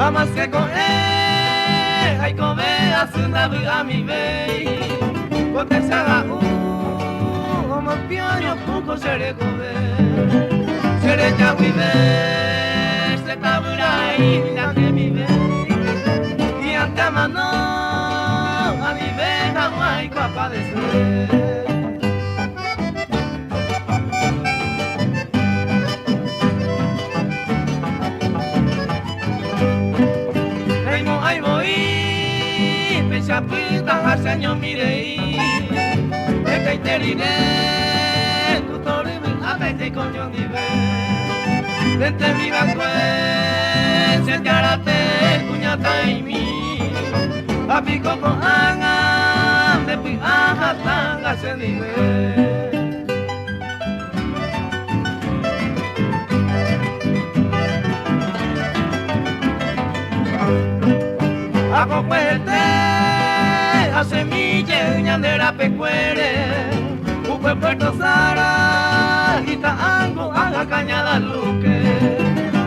Amas que coe, hay come a su nave a mi vei. Porque se haga como pioño poco seré come. Seré ya vive, se tabura y la que mi vei. Y ante mano a mi vei no hay capaz de ser. Chapita hasenyo mirei Eka iterine Tutori mi abete konyo nive Dente mi bakue Sengarate kunyata imi Apiko ko anga Depi aha tanga senive Ako kwete semilla ñandera pecuere Upe Puerto Sara Ita ango haga cañada luque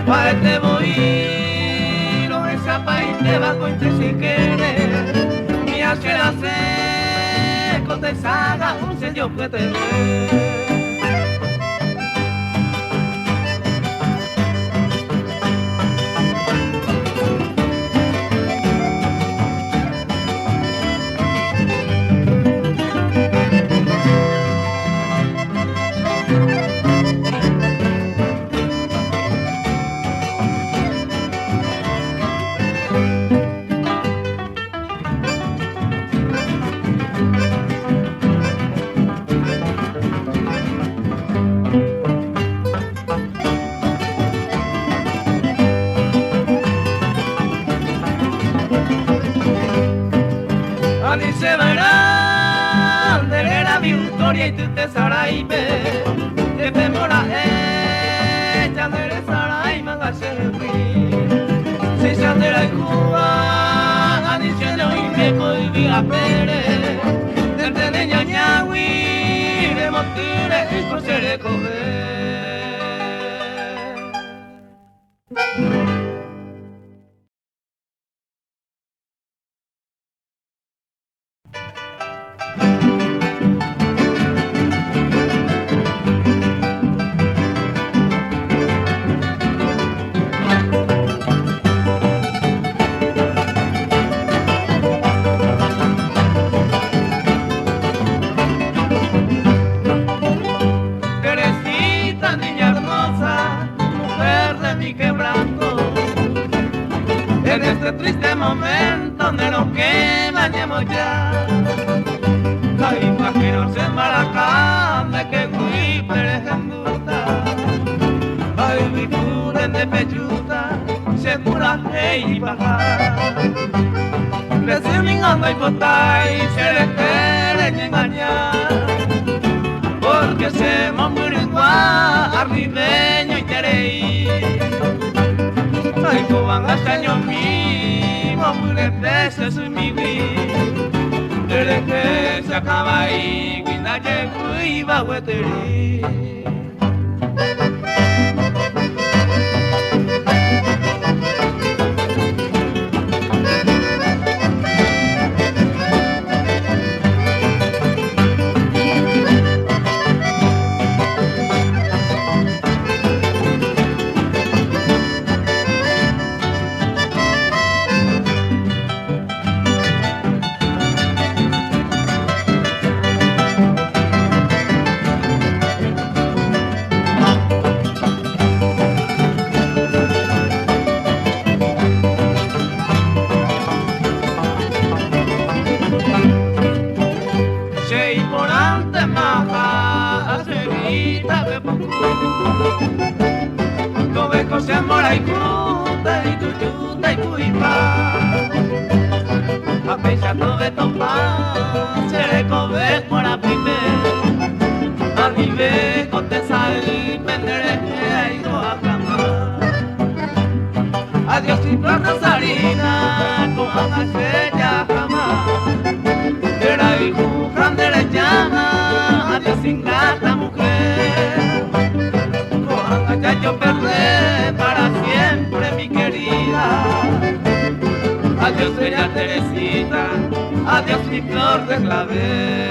Pa este voy Lo esa paite bajo entre si quiere Mi achera se Cote saga un sello puede ver Ani se verán de la victoria y tú te saraibe de temora ya de sarai manga se fui si se andera en Cuba ani se no y me coibi a pere de teneña ñawi de motire y cosere comer en este triste momento donde nos quemamos ya la imagen se embarcan de que fui perejenduta hay virtudes de pechuta se cura y bajar recibingando y botar y se le quieren engañar porque se morirá arribeño y tereí ay, coban hasta yo mismo, muere veces en mi vida. Desde que se acaba ahí, que nadie iba a hueterir. Cobeco se mora y cuta y tuyuta y cuipa a pecha tobe topa se le cobe por a pipe a vive con te sal pendere y a cama adiós y plata sarina con hace ya jamás era hijo grande le llama adiós ingrata mujer ya yo perdí para siempre mi querida Adiós, bella Teresita, adiós, mi flor de clavel.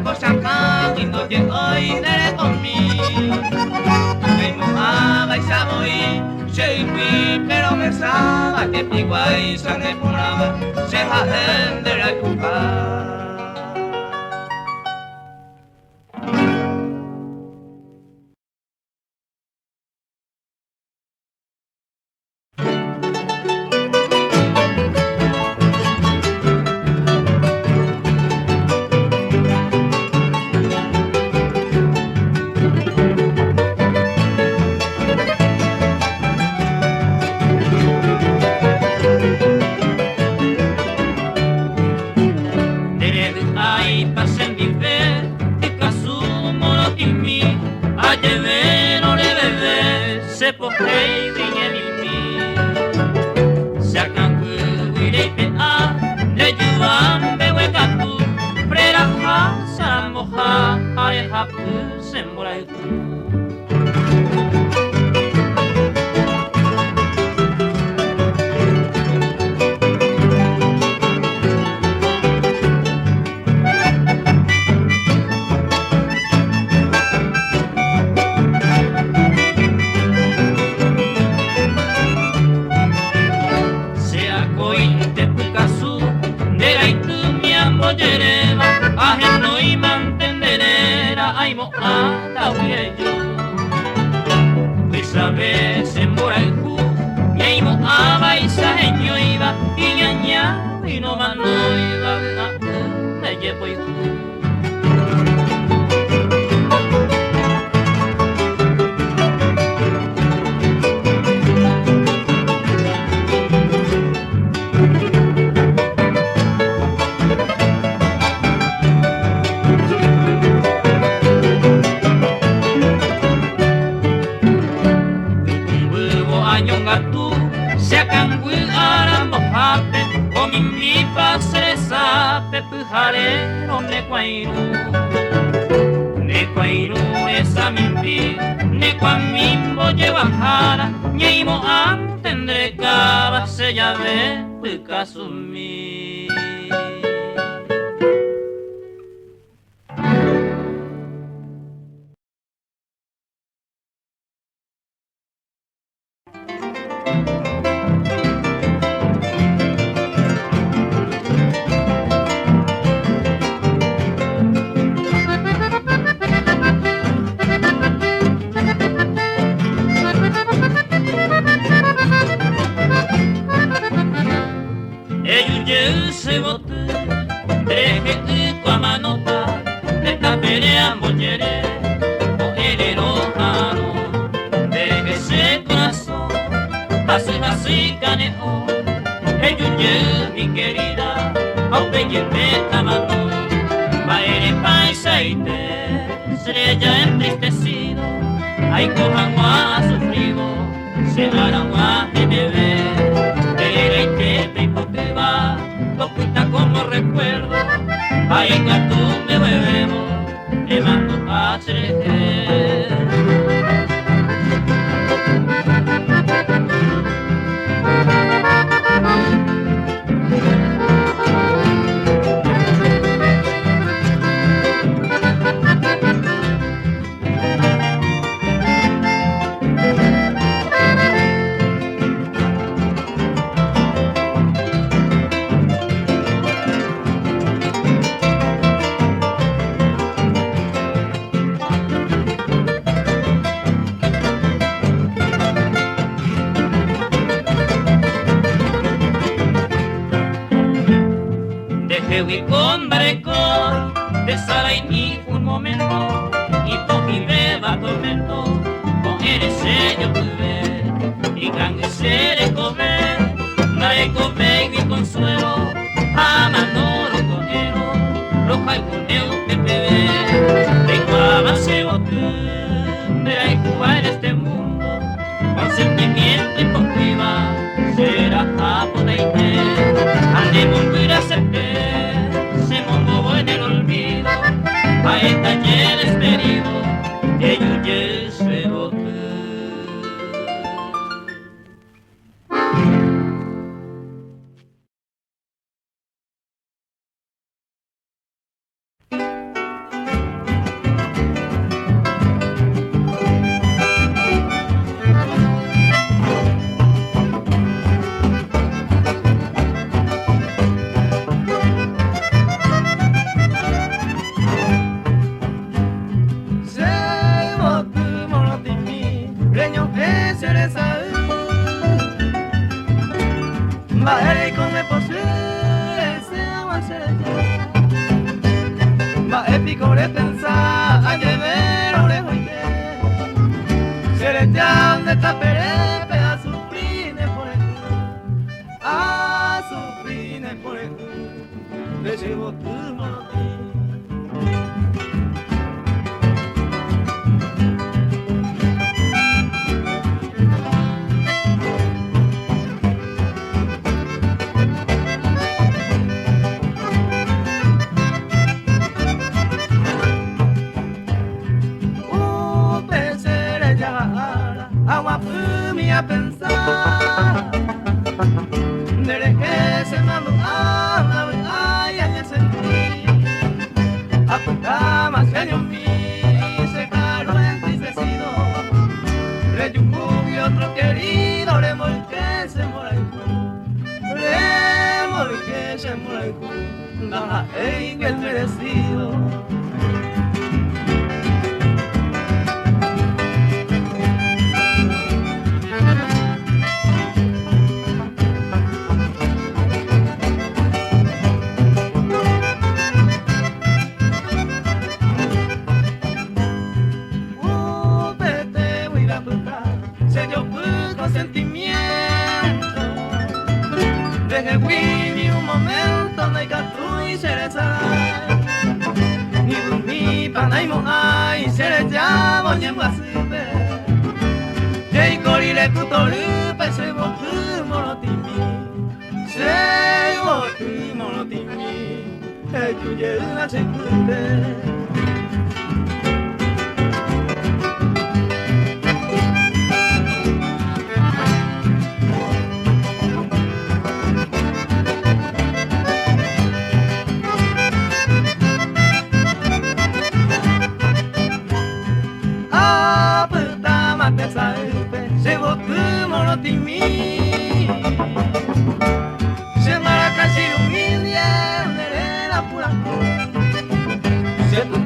Cosa oye hoy de conmigo. Me mojaba y saboí, se fui, pero besaba, que pico ahí se remoraba, se jajen de la culpa. Hei viñemimi Sakan kuileite a Lejuan bewekatu Preraha samoha Arehapu semboraitu Ajeno y mantenderera aimo ata uyeyo Pues a veces en Boraijú Yaimo aba y sajeño iba Y ñaña y no mano iba Me llevo y Pujarero Nequairu esa mimpi Nequamimbo llevajara Ñeimo antendre cava Sella de Pucasumi Así caneo, eyuye mi querida, aupeyeme tamano, baere paisaite, estrella entristecido, ay cojan a sufrido, se harán a de bebé, ereite peipoqueba, tocuta como recuerdo, ay en gatú me bebemos, le mando a trejer. Dejewi con bareco, de Saraini un momento, y pochi beba tormento, con el sello tuve, y cangue se le come, naeco baby consuelo, a manoro conero, roja y cuneo pepe, tengo a base botu, verá y jugar en este mundo, con sentimiento y con priva, será japoneite, andemos muy a se mongo en el olvido, a esta llena esperido, ellos epicore pensa añever orejoite Sere jam de taperepe a suprine por el le llevo tu monotí agua fumi a pensar Dere que se mando a la ay en el sentir A tu cama sueño mi se caro entristecido Reyungu y otro querido remolque se mora el remolque se mora el Nada en el merecido Deje Winnie un momento no hay que y cereza ni panaimo ay se ya boñemo asibe Jay Cori le cutorupe se botu monotimi tuye una secunde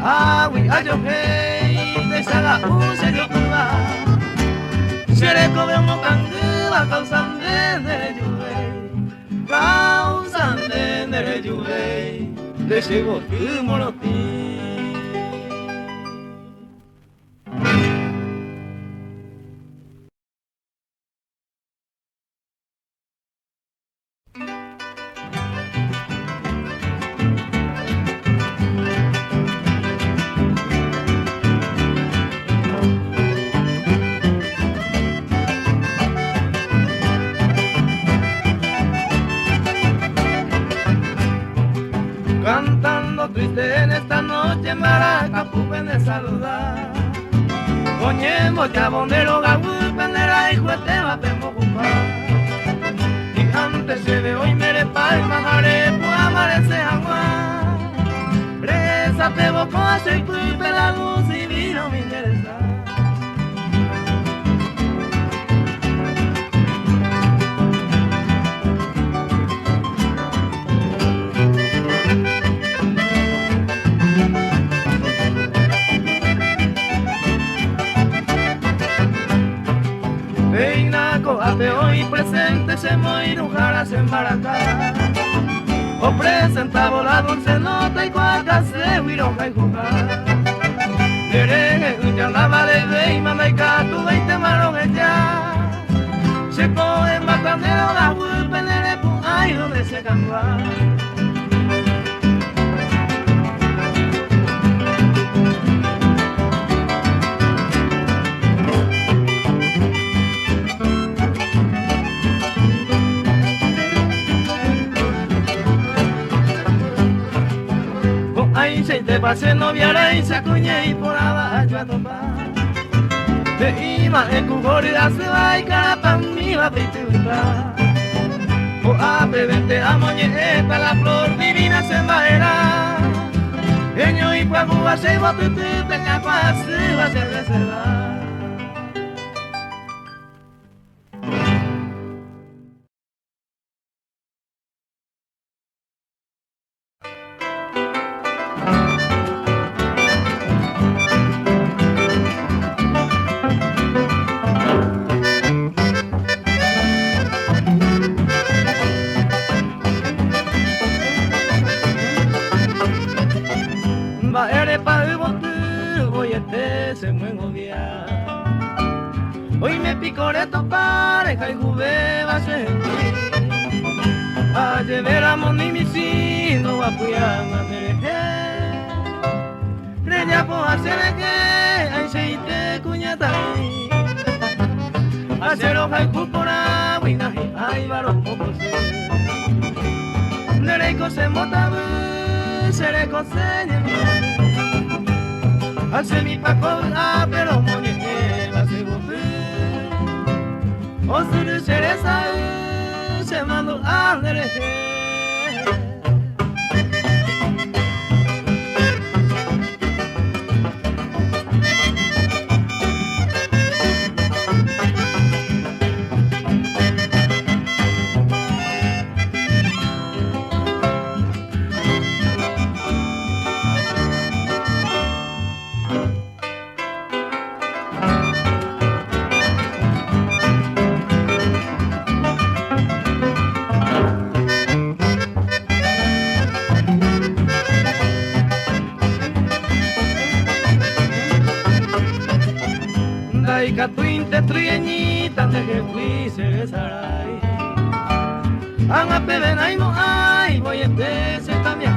Awi ayo hei desala use yo kuba Sere kobe mo kangua kausan de nere juhei Le llevo tu monotí Cantando triste en esta noche en Maraca pupen de saludar Coñemo chabonero gagupen de la hijo te va a ocupar Y antes se ve hoy mere palma jare pues amarece agua Reza te boco a se culpe la luz y vino mi interesa Ate hoy presente se moirujaras en Maracá O presentaba la dulce nota y cuaca se huiroja y jugar Dereje ya la vale de y mamaica tu 20 marones ya Se coge matandero la huipen en pu ay donde se cambia Se te pasé novia y se acuñé y por abajo a topar Te iba en cuborida se va y carapan mi va a pintar O a vente a moñeta la flor divina se embaera Eño y cuagua se va a tutu tenga cuasi va a ser reservar se mueven obviar. Hoy me picoreto pareja y juve va a ser a llevar a moni mi sino a puyar a mereje reña po a ser que ay se te cuñata a ser hoja y cupora wina ay varón poco nereco se mota sereco se hace mi paco a pero moñe va se gofe o su cereza se mandó a nereje. Catuinte trieñita de que fui se sarai Anga pebena y no hay voy a se cambia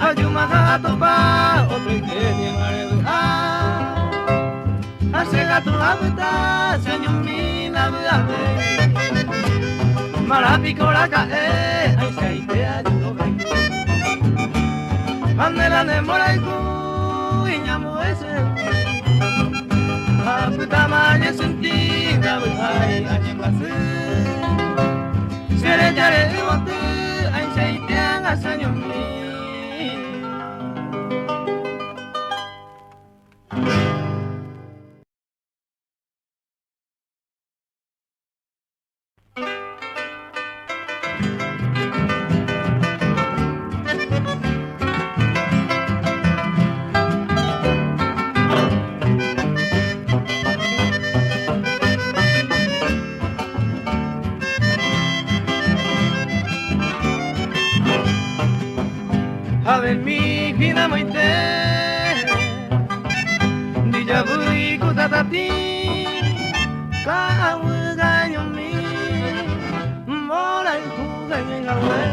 Ayuma gato pa otro y que ni maredo Hace gato abueta se añumina buame Marapico la cae ay se ahí te ayudo ven Andela ne moraiku y ñamo ese Puta maña sentida ay añemase Sere jare wate ay seitian asañomi Ave mi fina moite Dija bui kutatati Ka uga nyomi Mola ikuga nyengawe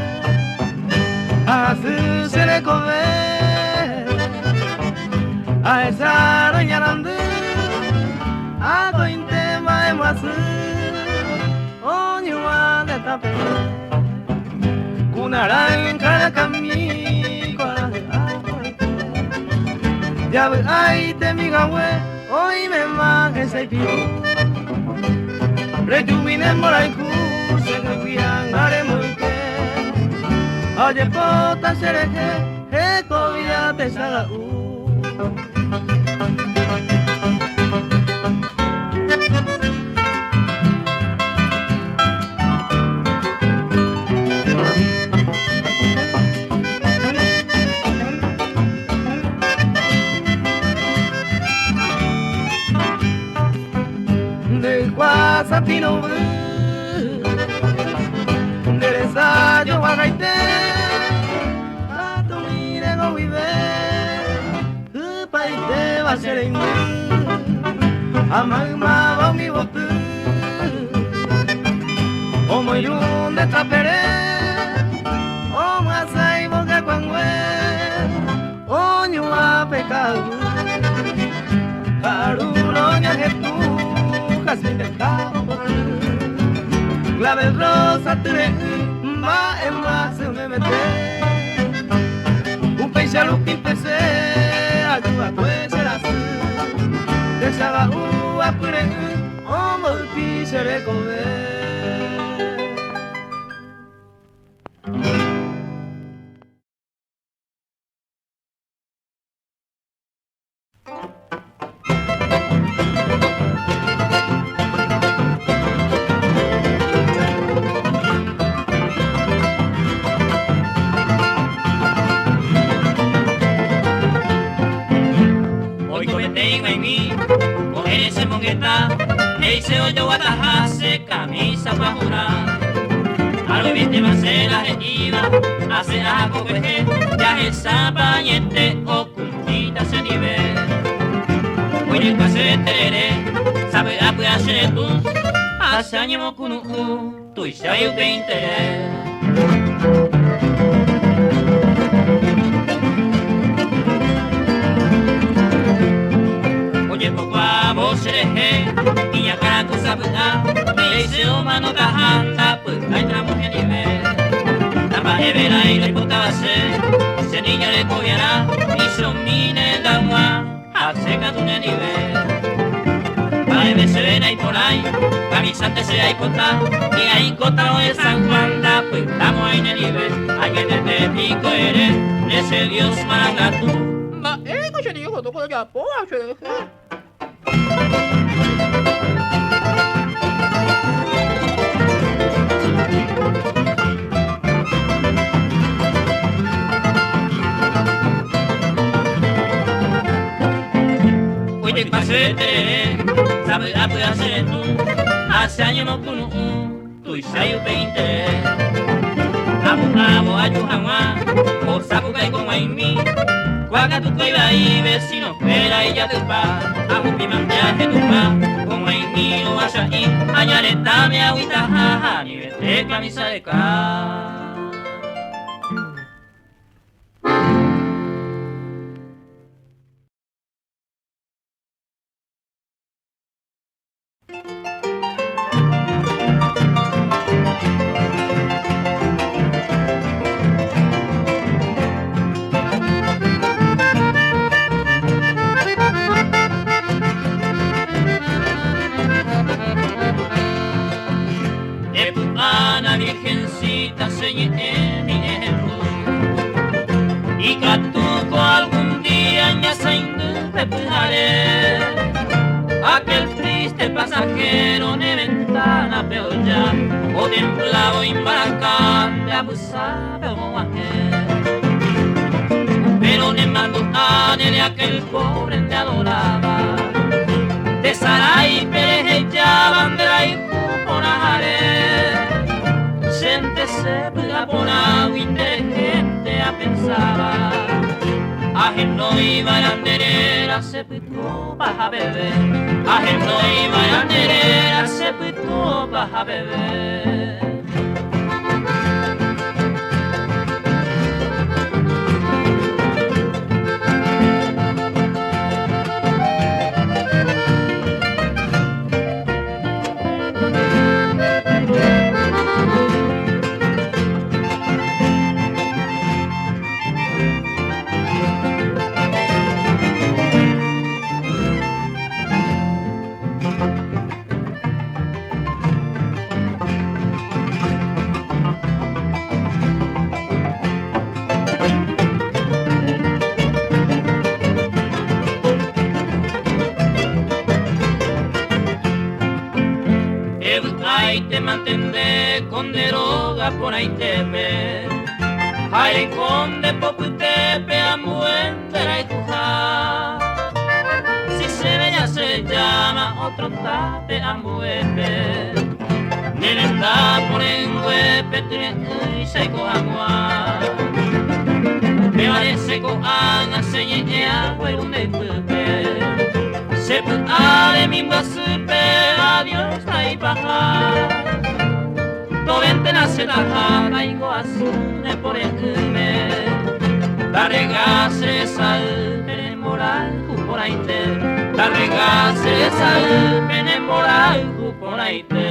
Asu sere kove Aesa roñarandu Ako inte mae masu Onyua de tape Kunaran kara kami Ya ve ay te mi gawe hoy me mague se piu Rejumine moraiku se gawian are moike Oye pota sereje he vida te saga Satino Dereza yo wagaite Ato mire go vive Upaite va ser en Amagma va mi botu Omo irun de trapere Omo asai boga kwangwe Onyo a pecado Carulo ñajetu Jasmine del campo Clave rosa tere Ma en más se me mete Un peixe a lupin pese Ayuda pues serás Deshaga apure Omo el piche recover Ese hoyo guatajase, camisa pa' jurar. Algo viste más en la retiva, hace algo que ya esa pañete ocultita ese nivel. hace años mo kunu tu ya yo te interés. Oye poco a vos eres y ya cara tu sabuda y ese humano ta anda pues hay tramos en nivel. Tapa de vera y le puta se niño le cogerá y son mine da agua hace que tu nivel. Para ver se ven ahí por ahí, camisante se hay cota, y ahí cota no es San Juan, pues estamos ahí en el nivel, hay que te pico eres, ese Dios maracatú. Ma, que se dijo, tocó ya, poa, se dejó. Oye, pase sabe la puede hacer tú, hace años no kunu tu isayo 20. Abu ayuhama, o sabu kai con aimi, cuaca tu coiba y vecino espera y ya te pa, abu pimanteaje tu pa, con aimi o vaya y añareta me agüita jaja, ni vete camisa de ca. Ana virgencita señé mi ejemplo y catuco algún día ya se repujaré aquel triste pasajero de ventana peor ya o templado imbaracante abusado como ángel pero ne mando a de aquel pobre te adoraba de Saray Pérez ya bandera y se pega por agua inteligente a pensar ajeno y baranderera se pitó para beber ajeno y baranderera se pitó para beber. Ahí te mantendré con droga por ahí te ve. Ahí con de poco te pe amuendera y tuja. Si se ve ya se llama otro tape amuende. Nerenda por en huepe y se coagua. Me parece coanga se llegue agua y un de pepe. Se puede mi basupe adiós ahí baja. No vente nace la jara y goazune por el me. La regase sal pene moral por ahí te. La regase sal pene moral por ahí te.